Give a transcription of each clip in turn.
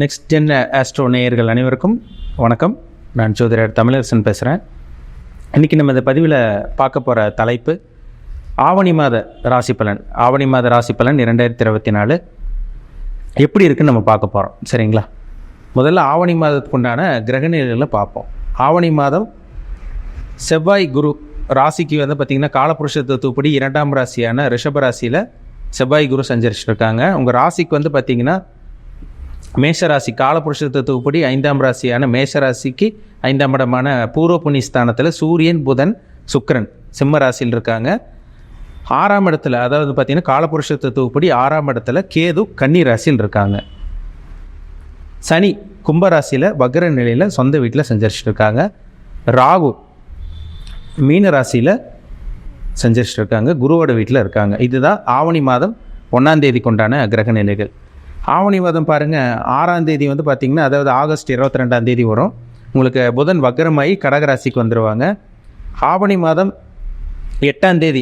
Next gen astro நேயர்கள் அனைவருக்கும் வணக்கம். நான் ஜோதிடர் தமிழரசன் பேசுகிறேன். இன்றைக்கி நம்ம இந்த பதிவில் பார்க்க போகிற தலைப்பு ஆவணி மாத ராசி பலன். ஆவணி மாத ராசி பலன் 2024 எப்படி இருக்குன்னு நம்ம பார்க்க போகிறோம். சரிங்களா? முதல்ல ஆவணி மாதத்துக்கு உண்டான கிரகநிலைகளை பார்ப்போம். ஆவணி மாதம் செவ்வாய் குரு ராசிக்கு பார்த்திங்கன்னா காலபுருஷ தத்துவப்படி 2ஆம் ராசியான ரிஷப ராசியில் செவ்வாய் குரு சஞ்சரிச்சிருக்காங்க. உங்கள் ராசிக்கு பார்த்திங்கன்னா மேஷராசி காலபுருஷ தத்துவப்படி 5ஆம் ராசியான மேஷராசிக்கு 5ஆம் இடமான பூர்வ புண்ணியஸ்தானத்தில் சூரியன், புதன், சுக்கிரன் சிம்ம ராசியில் இருக்காங்க. 6ஆம் இடத்துல பார்த்திங்கன்னா காலபுருஷ தத்துவப்படி 6ஆம் இடத்துல கேது கன்னி ராசியில் இருக்காங்க. சனி கும்பராசியில் வக்ர நிலையில் சொந்த வீட்டில் சஞ்சரிச்சுட்டு இருக்காங்க. ராகு மீன ராசியில் சஞ்சரிச்சுட்டு இருக்காங்க, குருவோட வீட்டில் இருக்காங்க. இதுதான் ஆவணி மாதம் 1ஆம் தேதி கொண்டான கிரக நிலைகள். ஆவணி மாதம் பாருங்கள், 6ஆம் தேதி பார்த்திங்கன்னா ஆகஸ்ட் 22ஆம் தேதி வரும். உங்களுக்கு புதன் வக்ரமாகி கடகராசிக்கு வந்துடுவாங்க. ஆவணி மாதம் 8ஆம் தேதி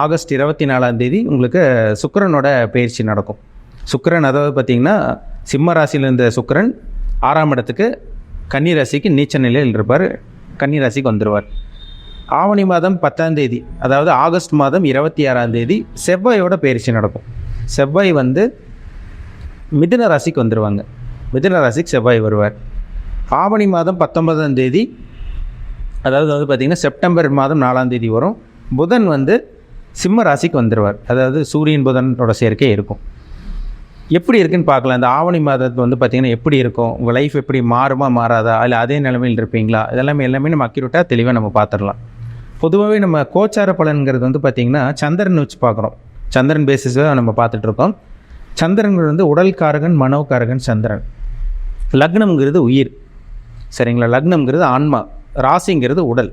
ஆகஸ்ட் 24ஆம் தேதி உங்களுக்கு சுக்கிரனோட பயிற்சி நடக்கும். சுக்கிரன் பார்த்திங்கன்னா சிம்ம ராசியில் இருந்த சுக்கிரன் 6ஆம் இடத்துக்கு கன்னி ராசிக்கு நீச்ச நிலையில் இருப்பார், கன்னி ராசிக்கு வந்துடுவார். ஆவணி மாதம் 10ஆம் தேதி ஆகஸ்ட் மாதம் 26ஆம் தேதி செவ்வாயோட பயிற்சி நடக்கும். செவ்வாய் மிதுன ராசிக்கு வந்துடுவாங்க, மிதுன ராசிக்கு செவ்வாய் வருவார். ஆவணி மாதம் 19ஆம் தேதி பார்த்திங்கன்னா செப்டம்பர் மாதம் 4ஆம் தேதி வரும். புதன் சிம்ம ராசிக்கு வந்துடுவார். சூரியன் புதனோட சேர்க்கை இருக்கும். எப்படி இருக்குன்னு பார்க்கலாம். இந்த ஆவணி மாதத்து பார்த்திங்கன்னா எப்படி இருக்கும், உங்கள் லைஃப் எப்படி மாறுமா மாறாதா, இல்லை அதே நிலைமையில் இருப்பீங்களா, எல்லாமே நம்ம அக்யூரேட்டாக தெளிவாக நம்ம பார்த்துடலாம். பொதுவாகவே நம்ம கோச்சார பலன்கிறது பார்த்திங்கன்னா சந்திரன் வச்சு பார்க்குறோம். சந்திரன் பேசிஸாக நம்ம பார்த்துட்ருக்கோம். சந்திரன்கிறது உடல் காரகன், மனோகாரகன் சந்திரன். லக்னம்ங்கிறது உயிர், சரிங்களா? லக்னம்ங்கிறது ஆன்மா, ராசிங்கிறது உடல்.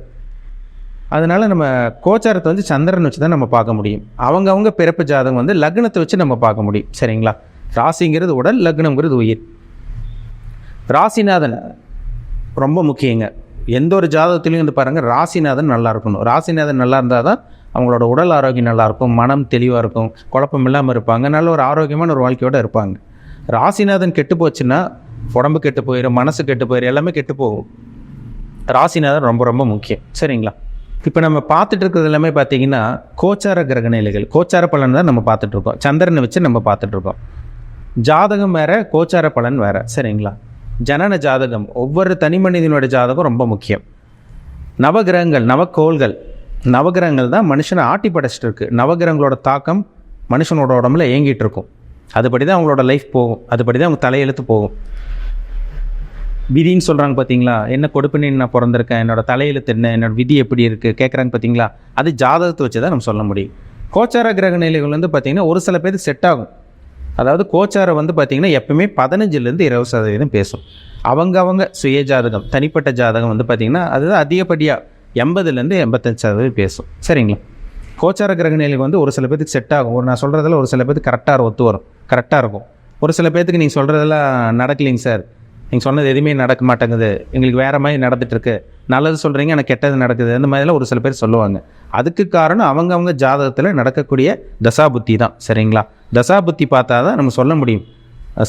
அதனால் நம்ம கோச்சாரத்தை சந்திரன் வச்சு தான் நம்ம பார்க்க முடியும். அவங்க பிறப்பு ஜாதகம் லக்னத்தை வச்சு நம்ம பார்க்க முடியும், சரிங்களா? ராசிங்கிறது உடல், லக்னம்ங்கிறது உயிர். ராசிநாதன் ரொம்ப முக்கியங்க. எந்த ஒரு ஜாதகத்துலேயும் பாருங்கள், ராசிநாதன் நல்லா இருக்கணும். ராசிநாதன் நல்லா இருந்தால் தான் அவங்களோட உடல் ஆரோக்கியம் நல்லாயிருக்கும், மனம் தெளிவாக இருக்கும், குழப்பம் இல்லாமல் இருப்பாங்க, நல்ல ஒரு ஆரோக்கியமான ஒரு வாழ்க்கையோடு இருப்பாங்க. ராசிநாதன் கெட்டு போச்சுன்னா உடம்பு கெட்டு போயிடும், மனசு கெட்டு போயிடும், எல்லாமே கெட்டு போகும். ராசிநாதன் ரொம்ப ரொம்ப முக்கியம், சரிங்களா? இப்போ நம்ம பார்த்துட்டு இருக்கிறது எல்லாமே பார்த்திங்கன்னா கோச்சார கிரக நிலைகள், கோச்சார பலன் தான் நம்ம பார்த்துட்ருக்கோம். சந்திரனை வச்சு நம்ம பார்த்துட்ருக்கோம். ஜாதகம் வேறு, கோச்சார பலன் வேறு, சரிங்களா? ஜனன ஜாதகம், ஒவ்வொரு தனி மனிதனோட ஜாதகம் ரொம்ப முக்கியம். நவகிரகங்கள், நவகிரகங்கள் தான் மனுஷனை ஆட்டி படைச்சிட்டு இருக்குது. நவகிரகங்களோட தாக்கம் மனுஷனோட உடம்புல இயங்கிட்டு இருக்கும். அதுபடி தான் அவங்களோட லைஃப் போகும், அதுபடி தான் அவங்க தலையெழுத்து போகும். விதின்னு சொல்கிறாங்க பார்த்தீங்களா, என்ன கொடுப்பினு நான் பிறந்திருக்கேன், என்னோட தலையெழுத்து என்ன, என்னோட விதி எப்படி இருக்குது கேட்குறாங்க பார்த்தீங்களா, அது ஜாதகத்தை வச்சு தான் நம்ம சொல்ல முடியும். கோச்சார கிரக நிலைகள் பார்த்திங்கன்னா ஒரு சில பேருக்கு செட் ஆகும். கோச்சாரம் பார்த்திங்கன்னா எப்பவுமே 15% 20% பேசும். அவங்க சுய ஜாதகம், தனிப்பட்ட ஜாதகம் பார்த்திங்கன்னா அதுதான் அதிகப்படியாக 80% 85% பேசும், சரிங்களா? கோச்சார கிரக நிலைக்கு ஒரு சில பேருக்கு செட் ஆகும். நான் சொல்கிறதில் ஒரு சில பேருக்கு கரெக்டாக ஒத்து வரும், கரெக்டாக இருக்கும். ஒரு சில பேர்த்துக்கு நீங்கள் சொல்கிறதெல்லாம் நடக்கலைங்க சார், நீங்கள் சொன்னது எதுவுமே நடக்க மாட்டேங்குது, எங்களுக்கு வேறு மாதிரி நடந்துகிட்ருக்கு, நல்லது சொல்கிறீங்க எனக்கு கெட்டது நடக்குது, அந்த மாதிரிலாம் ஒரு சில பேர் சொல்லுவாங்க. அதுக்கு காரணம் அவங்க ஜாதகத்தில் நடக்கக்கூடிய தசாபுத்தி தான், சரிங்களா? தசாபுத்தி பார்த்தா தான் நம்ம சொல்ல முடியும்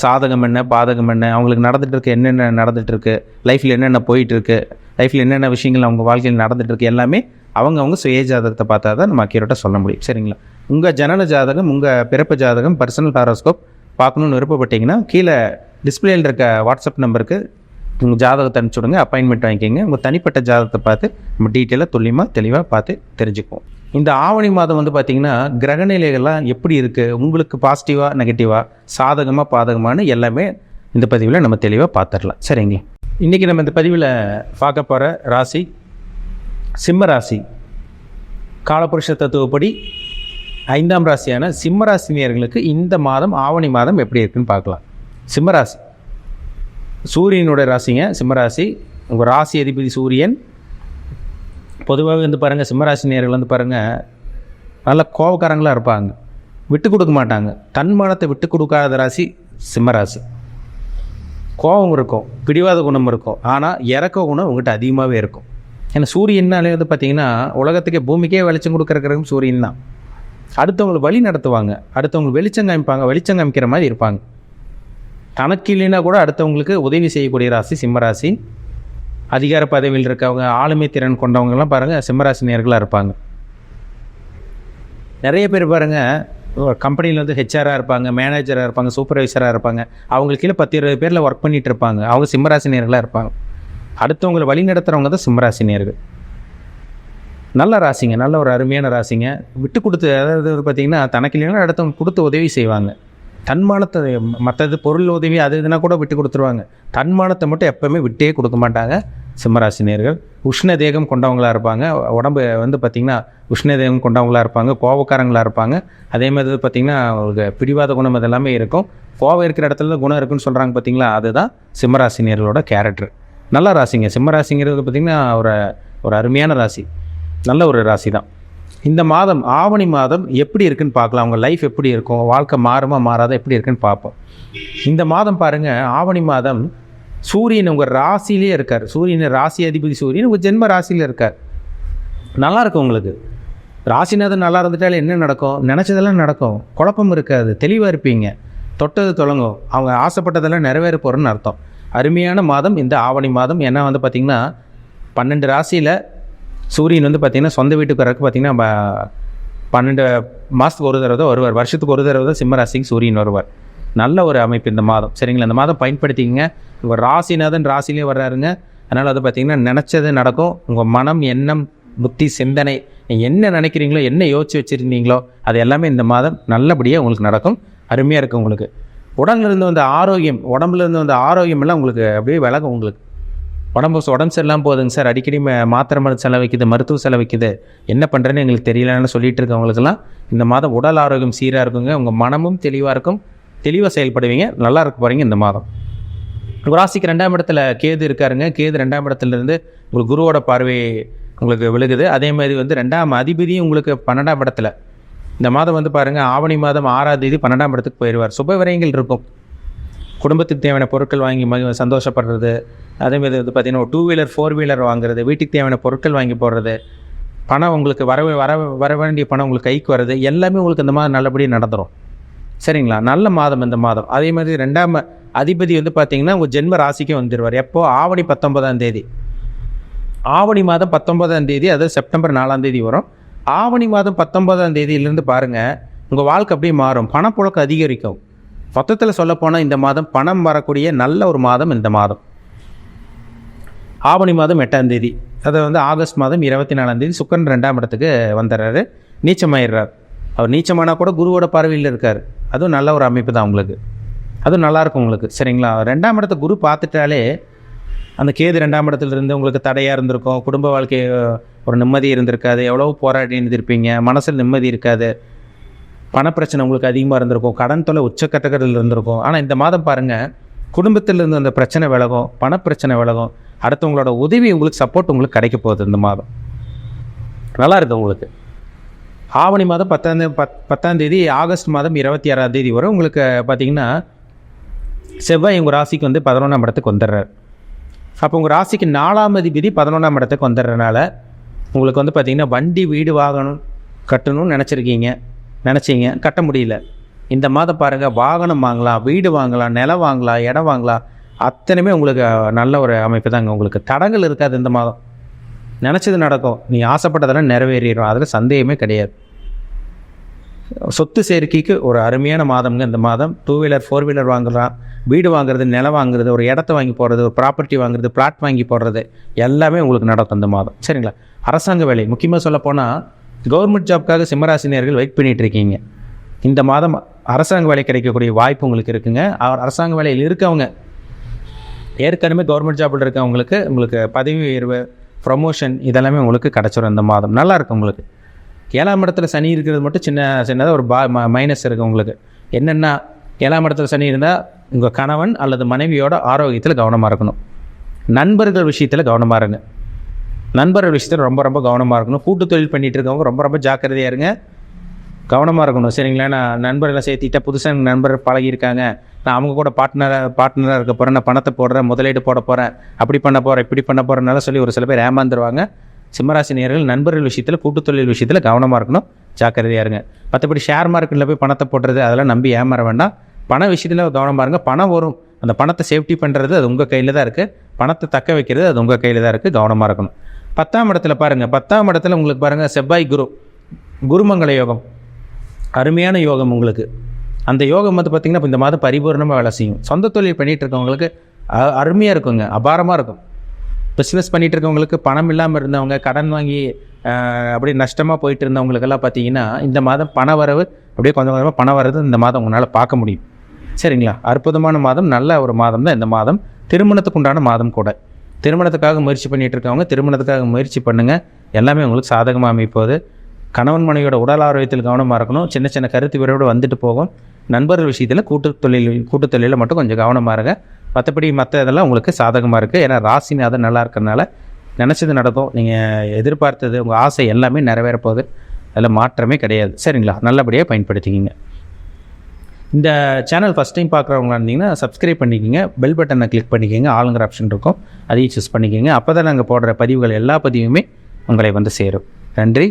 சாதகம் என்ன பாதகம் என்ன, அவங்களுக்கு நடந்துகிட்ருக்கு, என்னென்ன நடந்துகிட்ருக்கு, லைஃப்பில் என்னென்ன போயிட்டுருக்கு, லைஃப்பில் என்னென்ன விஷயங்கள் அவங்க வாழ்க்கையில் நடந்துகிட்ருக்கு, எல்லாமே அவங்க சுய ஜாதகத்தை பார்த்தா தான் நம்ம அக்யூரேட்டாக சொல்ல முடியும், சரிங்களா? உங்கள் ஜனன ஜாதகம், உங்கள் பிறப்பு ஜாதகம், பர்சனல் ஹாரோஸ்கோப் பார்க்கணுன்னு விருப்பப்பட்டீங்கன்னா கீழே டிஸ்பிளேயில் இருக்க வாட்ஸ்அப் நம்பருக்கு உங்கள் ஜாதகத்தை அனுப்பிச்சி விடுங்க, அப்பாயின்மெண்ட் வாங்கிக்கிங்க. உங்கள் தனிப்பட்ட ஜாதகத்தை பார்த்து நம்ம டீட்டெயிலாக துல்லியமாக தெளிவாக பார்த்து தெரிஞ்சுக்குவோம். இந்த ஆவணி மாதம் பார்த்திங்கன்னா கிரகநிலைகள்லாம் எப்படி இருக்குது, உங்களுக்கு பாசிட்டிவாக நெகட்டிவாக, சாதகமாக பாதகமான எல்லாமே இந்த பதிவில் நம்ம தெளிவாக பார்த்துடலாம், சரிங்களா? இன்றைக்கி நம்ம இந்த பதிவில் பார்க்க போகிற ராசி சிம்ம ராசி. காலபுருஷ தத்துவப்படி 5ஆம் ராசியான சிம்ம ராசினியர்களுக்கு இந்த மாதம் ஆவணி மாதம் எப்படி இருக்குன்னு பார்க்கலாம். சிம்மராசி சூரியனோட ராசிங்க சிம்மராசி. உங்கள் ராசி அதிபதி சூரியன். பொதுவாகவே பாருங்கள், சிம்மராசினியர்கள் பாருங்கள் நல்ல கோபக்காரங்களாக இருப்பாங்க, விட்டு கொடுக்க மாட்டாங்க. தன்மானத்தை விட்டு கொடுக்காத ராசி சிம்மராசி. கோபம் இருக்கும், பிடிவாத குணம் இருக்கும், ஆனால் இறக்க குணம் உங்கள்கிட்ட அதிகமாகவே இருக்கும். ஏன்னா சூரியன்னாலே பார்த்திங்கன்னா உலகத்துக்கே பூமிக்கே வெளிச்சம் கொடுக்குறதும் சூரியன் தான். அடுத்தவங்களை வழி நடத்துவாங்க, அடுத்தவங்களுக்கு வெளிச்சம் காமிப்பாங்க, வெளிச்சம் காமிக்கிற மாதிரி இருப்பாங்க. தனக்கு இல்லைன்னா கூட அடுத்தவங்களுக்கு உதவி செய்யக்கூடிய ராசி சிம்மராசி. அதிகார பதவியில் இருக்கவங்க, ஆளுமை திறன் கொண்டவங்கலாம் பாருங்கள் சிம்மராசி நேர்களாக இருப்பாங்க. நிறைய பேர் பாருங்கள் கம்பெனியில் வந்து ஹெச்ஆராக இருப்பாங்க, மேனேஜராக இருப்பாங்க, சூப்பர்வைசராக இருப்பாங்க. அவங்களுக்கு கீழே 10-20 பேரில் ஒர்க் பண்ணிகிட்டு இருப்பாங்க. அவங்க சிம்மராசி நேர்களாக இருப்பாங்க. அடுத்தவங்களை வழி நடத்துகிறவங்க தான் சிம்மராசி நேர்கள். நல்ல ராசிங்க, நல்ல ஒரு அருமையான ராசிங்க. விட்டு கொடுத்து, அதாவது பார்த்திங்கன்னா தனக்கு இல்லைன்னா அடுத்தவங்க கொடுத்து உதவி செய்வாங்க. தன்மானத்தை, மற்றது பொருள் உதவி அது இதுனா கூட விட்டு கொடுத்துருவாங்க. தன்மானத்தை மட்டும் எப்போவுமே விட்டே கொடுக்க மாட்டாங்க சிம்மராசி நேர்கள். உஷ்ண தேகம் கொண்டவங்களாக இருப்பாங்க. உடம்பு வந்து பார்த்திங்கன்னா உஷ்ண தேகம் கொண்டவங்களாக இருப்பாங்க, கோபக்காரங்களாக இருப்பாங்க. அதே மாதிரி பார்த்திங்கன்னா ஒரு பிடிவாத குணம் இதெல்லாமே இருக்கும். கோபம் இருக்கிற இடத்துல தான் குணம் இருக்குன்னு சொல்கிறாங்க பார்த்திங்களா, அதுதான் சிம்மராசி நேர்களோட கேரக்டர். நல்ல ராசிங்க சிம்மராசிங்கிறது பார்த்திங்கன்னா ஒரு அருமையான ராசி, நல்ல ஒரு ராசி தான். இந்த மாதம் ஆவணி மாதம் எப்படி இருக்குன்னு பார்க்கலாம். அவங்க லைஃப் எப்படி இருக்கும், வாழ்க்கை மாறுமா மாறாத எப்படி இருக்குன்னு பார்ப்போம். இந்த மாதம் பாருங்கள், ஆவணி மாதம் சூரியன் உங்கள் ராசியிலே இருக்கார். சூரியன் ராசி அதிபதி சூரியன் உங்கள் ஜென்ம ராசியில் இருக்கார். நல்லாயிருக்கும் உங்களுக்கு. ராசிநாதன் நல்லா இருந்துட்டாலே என்ன நடக்கும், நினச்சதெல்லாம் நடக்கும், குழப்பம் இருக்காது, தெளிவாக இருப்பீங்க, தொட்டது தொடங்கும், அவங்க ஆசைப்பட்டதெல்லாம் நிறைவேற போகிறேன்னு அர்த்தம். அருமையான மாதம் இந்த ஆவணி மாதம். ஏன்னா வந்து பார்த்திங்கன்னா 12 ராசியில் சூரியன் வந்து பார்த்திங்கன்னா சொந்த வீட்டுக்கு வரக்கு பார்த்திங்கன்னா 12 மாதத்துக்கு ஒரு தடவை தான் வருவார். வருஷத்துக்கு ஒரு தடவை தான் சிம்ம ராசிக்கு சூரியன் வருவார். நல்ல ஒரு அமைப்பு இந்த மாதம். சரிங்களா, இந்த மாதம் பயன்படுத்திக்கங்க. உங்கள் ராசிநாதன் ராசிலே வர்றாருங்க. அதனால் வந்து பார்த்திங்கன்னா நினச்சது நடக்கும். உங்கள் மனம், எண்ணம், புத்தி, சிந்தனை, நீங்கள் என்ன நினைக்கிறீங்களோ, என்ன யோசிச்சு வச்சுருந்தீங்களோ அது எல்லாமே இந்த மாதம் நல்லபடியாக உங்களுக்கு நடக்கும். அருமையாக இருக்கும். உங்களுக்கு உடம்புலேருந்து வந்த ஆரோக்கியம், உடம்புலேருந்து வந்த ஆரோக்கியம் எல்லாம் உங்களுக்கு அப்படியே விலகும். உங்களுக்கு உடம்பு சரியில்லாமல் போகுதுங்க சார், அடிக்கடி மாத்திரை மருந்து செலவைக்குது, மருத்துவ செலவைக்குது, என்ன பண்ணுறேன்னு எங்களுக்கு தெரியலன்னு சொல்லிட்டு இருக்கவங்களுக்கெல்லாம் இந்த மாதம் உடல் ஆரோக்கியம் சீராக இருக்குங்க. உங்கள் மனமும் தெளிவாக இருக்கும், தெளிவாக செயல்படுவீங்க, நல்லா இருக்க போகிறீங்க இந்த மாதம். உங்கள் ராசிக்கு 2ஆம் இடத்துல கேது இருக்காருங்க. கேது 2ஆம் இடத்துலேருந்து உங்களுக்கு குருவோட பார்வை உங்களுக்கு விழுகுது. அதே மாதிரி வந்து 2ஆம் அதிபதியும் உங்களுக்கு 12ஆம் இடத்துல. இந்த மாதம் வந்து பாருங்கள், ஆவணி மாதம் 6ஆம் தேதி 12ஆம் இடத்துக்கு போயிடுவார். சுப விரயங்கள் இருக்கும். குடும்பத்துக்கு தேவையான பொருட்கள் வாங்கி சந்தோஷப்படுறது. அதேமாதிரி வந்து பார்த்திங்கன்னா ஒரு 2 வீலர் 4 வீலர் வாங்குறது, வீட்டுக்கு தேவையான பொருட்கள் வாங்கி போடுறது, பணம் உங்களுக்கு வர வேண்டிய பணம் உங்களுக்கு கைக்கு வர்றது, எல்லாமே உங்களுக்கு இந்த மாதம் நல்லபடியாக நடந்துடும். சரிங்களா, நல்ல மாதம் இந்த மாதம். அதே மாதிரி 2ஆம் அதிபதி வந்து பார்த்திங்கன்னா உங்கள் ஜென்ம ராசிக்கே வந்துடுவார். எப்போ? ஆவணி 19ஆம் தேதி. ஆவணி மாதம் 19ஆம் தேதி, அதாவது செப்டம்பர் 4ஆம் தேதி வரும். ஆவணி மாதம் 19ஆம் தேதியிலேருந்து பாருங்கள், உங்கள் வாழ்க்கை அப்படியே மாறும். பணப்புழக்கம் அதிகரிக்கும். மொத்தத்தில் சொல்லப்போனால் இந்த மாதம் பணம் வரக்கூடிய நல்ல ஒரு மாதம் இந்த மாதம். ஆவணி மாதம் 8ஆம் தேதி, அதை வந்து ஆகஸ்ட் மாதம் 24ஆம் தேதி சுக்கிரன் 2ஆம் இடத்துக்கு வந்துடுறாரு, நீச்சமாயிடுறார். அவர் நீச்சமானால் கூட குருவோட பார்வையில் இருக்கார். அதுவும் நல்ல ஒரு அமைப்பு தான் உங்களுக்கு, அதுவும் நல்லாயிருக்கும் உங்களுக்கு. சரிங்களா, 2ஆம் இடத்தை குரு பார்த்துட்டாலே அந்த கேது 2ஆம் இடத்துல இருந்து உங்களுக்கு தடையாக இருந்திருக்கும். குடும்ப வாழ்க்கை ஒரு நிம்மதி இருந்திருக்காது, எவ்வளோ போராடி இருந்திருப்பீங்க, மனசில் நிம்மதி இருக்காது, பணப்பிரச்சனை உங்களுக்கு அதிகமாக இருந்திருக்கும், கடன் தொலை உச்சக்கட்டத்தில் இருந்திருக்கும். ஆனால் இந்த மாதம் பாருங்கள், குடும்பத்தில் இருந்து அந்த பிரச்சனை விலகும், பணப்பிரச்சனை விலகும், அடுத்தவங்களோட உதவி உங்களுக்கு, சப்போர்ட் உங்களுக்கு கிடைக்க போகுது இந்த மாதம். நல்லா இருக்குது உங்களுக்கு. ஆவணி மாதம் 10ஆம் தேதி, ஆகஸ்ட் மாதம் 26ஆம் தேதி வரை உங்களுக்கு பார்த்திங்கன்னா செவ்வாய் உங்கள் ராசிக்கு வந்து 11ஆம் இடத்துக்கு வந்துடுறார். அப்போ உங்கள் ராசிக்கு 4ஆம் அதிபதி 11ஆம் இடத்துக்கு வந்துடுறதுனால உங்களுக்கு வந்து பார்த்திங்கன்னா வண்டி, வீடு, வாகனம் கட்டணும்னு நினச்சிங்க, கட்ட முடியல. இந்த மாதம் பாருங்கள், வாகனம் வாங்கலாம், வீடு வாங்கலாம், நிலம் வாங்கலாம், இடம் வாங்கலாம், அத்தனையுமே உங்களுக்கு நல்ல ஒரு அமைப்பு தாங்க. உங்களுக்கு தடங்கள் இருக்காது இந்த மாதம். நினச்சது நடக்கும், நீ ஆசைப்பட்டதெல்லாம் நிறைவேறிடும், அதில் சந்தேகமே கிடையாது. சொத்து சேர்க்கைக்கு ஒரு அருமையான மாதம்ங்க இந்த மாதம். 2 வீலர் 4 வீலர் வாங்கலாம், வீடு வாங்குறது, நிலம் வாங்குறது, ஒரு இடத்த வாங்கி போடுறது, ஒரு ப்ராப்பர்ட்டி வாங்குறது, பிளாட் வாங்கி போடுறது, எல்லாமே உங்களுக்கு நடக்கும் இந்த மாதம். சரிங்களா, அரசாங்க வேலை முக்கியமாக சொல்லப்போனால் கவர்மெண்ட் ஜாப்க்காக சிம்மராசினியர்கள் வெயிட் பண்ணிகிட்டு இருக்கீங்க. இந்த மாதம் அரசாங்க வேலை கிடைக்கக்கூடிய வாய்ப்பு உங்களுக்கு இருக்குங்க. அரசாங்க வேலையில் இருக்கவங்க, ஏற்கனவே கவர்மெண்ட் ஜாப்பில் இருக்கவங்களுக்கு உங்களுக்கு பதவி உயர்வு, ப்ரொமோஷன் இதெல்லாமே உங்களுக்கு கிடச்சிரும் இந்த மாதம். நல்லாயிருக்கும் உங்களுக்கு. 7ஆம் இடத்துல சனி இருக்கிறது மட்டும் சின்னதாக ஒரு மைனஸ் இருக்குது உங்களுக்கு. என்னென்னா, 7ஆம் இடத்துல சனி இருந்தால் உங்கள் கணவன் அல்லது மனைவியோட ஆரோக்கியத்தில் கவனமாக இருக்கணும். நண்பர்கள் விஷயத்தில் கவனமாக இருங்க. நண்பர்கள் விஷயத்தில் ரொம்ப ரொம்ப கவனமாக இருக்கணும். கூட்டு தொழில் பண்ணிகிட்டு இருக்கவங்க ரொம்ப ரொம்ப ஜாக்கிரதையாக இருங்க, கவனமாக இருக்கணும். சரிங்களா, நான் நண்பர்களை சேர்த்திட்டா, புதுசாக நண்பர் பழகியிருக்காங்க, நான் அவங்க கூட பார்ட்னராக இருக்க போகிறேன், நான் பணத்தை போடுறேன், முதலீடு போட போகிறேன், அப்படி பண்ண போகிறேன், இப்படி பண்ண போகிறேன்னால சொல்லி ஒரு சில பேர் ஏமாந்துருவாங்க. சிம்மராசி நேயர்கள் நண்பர்கள் விஷயத்தில், கூட்டு தொழில் விஷயத்தில் கவனமாக இருக்கணும், ஜாக்கிரதையாக இருங்க. மற்றபடி ஷேர் மார்க்கெட்டில் போய் பணத்தை போடுறது அதெல்லாம் நம்பி ஏமாற வேண்டாம். பண விஷயத்தில் கவனமாக இருங்க. பணம் வரும், அந்த பணத்தை சேஃப்டி பண்ணுறது அது உங்கள் கையில் தான் இருக்குது. பணத்தை தக்க வைக்கிறது அது உங்கள் கையில் தான் இருக்குது. கவனமாக இருக்கணும். 10ஆம் இடத்துல பாருங்கள், 10ஆம் இடத்துல உங்களுக்கு பாருங்கள் செவ்வாய் குருமங்கள யோகம், அருமையான யோகம் உங்களுக்கு. அந்த யோகம் வந்து பார்த்திங்கன்னா இப்போ இந்த மாதம் பரிபூர்ணமாக வேலை செய்யும். சொந்த தொழில் பண்ணிகிட்டு இருக்கவங்களுக்கு அருமையாக இருக்குங்க, அபாரமாக இருக்கும். பிஸ்னஸ் பண்ணிகிட்டு இருக்கவங்களுக்கு, பணம் இல்லாமல் இருந்தவங்க, கடன் வாங்கி அப்படியே நஷ்டமாக போயிட்டு இருந்தவங்களுக்கெல்லாம் பார்த்தீங்கன்னா இந்த மாதம் பண வரவு அப்படியே கொஞ்சம் கொஞ்சமாக பண வரது இந்த மாதம் உங்களால் பார்க்க முடியும். சரிங்களா? அற்புதமான மாதம், நல்ல ஒரு மாதம் தான் இந்த மாதம். திருமணத்துக்கு உண்டான மாதம் கூட. திருமணத்துக்காக முயற்சி பண்ணிகிட்டு இருக்கவங்க திருமணத்துக்காக முயற்சி பண்ணுங்கள். எல்லாமே உங்களுக்கு சாதகமாக அமைப்போது. கணவன் மனைவியோட உடல் ஆரோக்கியத்தில் கவனமாக இருக்கணும். சின்ன சின்ன கருத்து விரைவோடு வந்துட்டு போகும். நண்பர்கள் விஷயத்தில் கூட்டு தொழிலில் மட்டும் கொஞ்சம் கவனமாக இருங்க. மற்றபடி மற்ற இதெல்லாம் உங்களுக்கு சாதகமாக இருக்குது. ஏன்னா ராசிநாதன் நல்லா இருக்கிறதுனால நினச்சது நடக்கும். நீங்கள் எதிர்பார்த்தது, உங்கள் ஆசை எல்லாமே நிறைவேற போகுது. அதில் மாற்றமே கிடையாது. சரிங்களா? நல்லபடியாக பயன்படுத்திக்கிங்க. இந்த சேனல் ஃபஸ்ட் டைம் பார்க்குறவங்களா இருந்தீங்கன்னா சப்ஸ்கிரைப் பண்ணிக்கோங்க. பெல் பட்டனை கிளிக் பண்ணிக்கோங்க. ஆளுங்கிற ஆப்ஷன் இருக்கும், அதையும் சூஸ் பண்ணிக்கோங்க. அப்போ தான் நாங்கள் போடுற பதிவுகள் எல்லா பதிவுமே உங்களை வந்து சேரும். நன்றி.